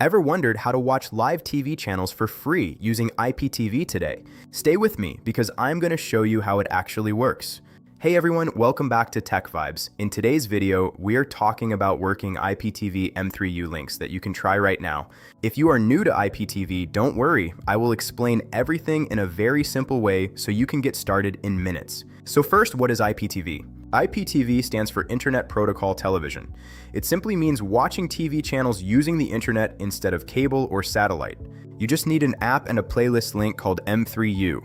Ever wondered how to watch live TV channels for free using IPTV today? Stay with me because I'm going to show you how it actually works. Hey everyone, welcome back to Tech Vibes. In today's video, we are talking about working IPTV M3U links that you can try right now. If you are new to IPTV, don't worry. I will explain everything in a very simple way so you can get started in minutes. So first, what is IPTV? IPTV stands for Internet Protocol Television. It simply means watching TV channels using the internet instead of cable or satellite. You just need an app and a playlist link called M3U.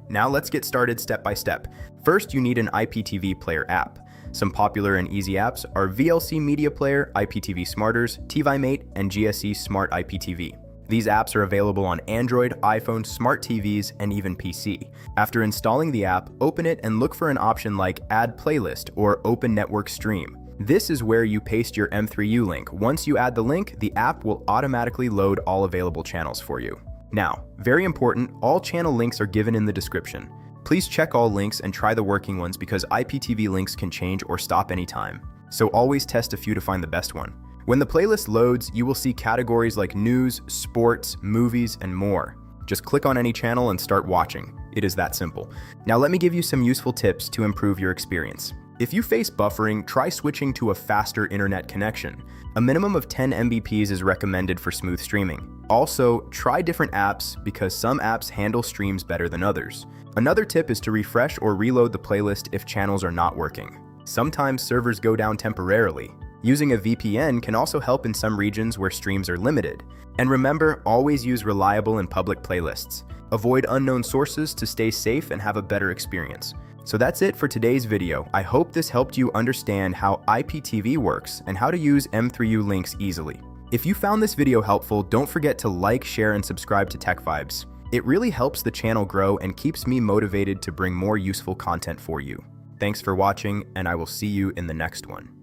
Now let's get started step by step. First, you need an IPTV player app. Some popular and easy apps are VLC Media Player, IPTV Smarters, TViMate, and GSE Smart IPTV. These apps are available on Android, iPhone, smart TVs, and even PC. After installing the app, open it and look for an option like Add Playlist or Open Network Stream. This is where you paste your M3U link. Once you add the link, the app will automatically load all available channels for you. Now, very important, all channel links are given in the description. Please check all links and try the working ones because IPTV links can change or stop anytime. So always test a few to find the best one. When the playlist loads, you will see categories like news, sports, movies, and more. Just click on any channel and start watching. It is that simple. Now let me give you some useful tips to improve your experience. If you face buffering, try switching to a faster internet connection. A minimum of 10 Mbps is recommended for smooth streaming. Also, try different apps because some apps handle streams better than others. Another tip is to refresh or reload the playlist if channels are not working. Sometimes servers go down temporarily. Using a VPN can also help in some regions where streams are limited. And remember, always use reliable and public playlists. Avoid unknown sources to stay safe and have a better experience. So that's it for today's video. I hope this helped you understand how IPTV works and how to use M3U links easily. If you found this video helpful, don't forget to like, share, and subscribe to Tech Vibes. It really helps the channel grow and keeps me motivated to bring more useful content for you. Thanks for watching, and I will see you in the next one.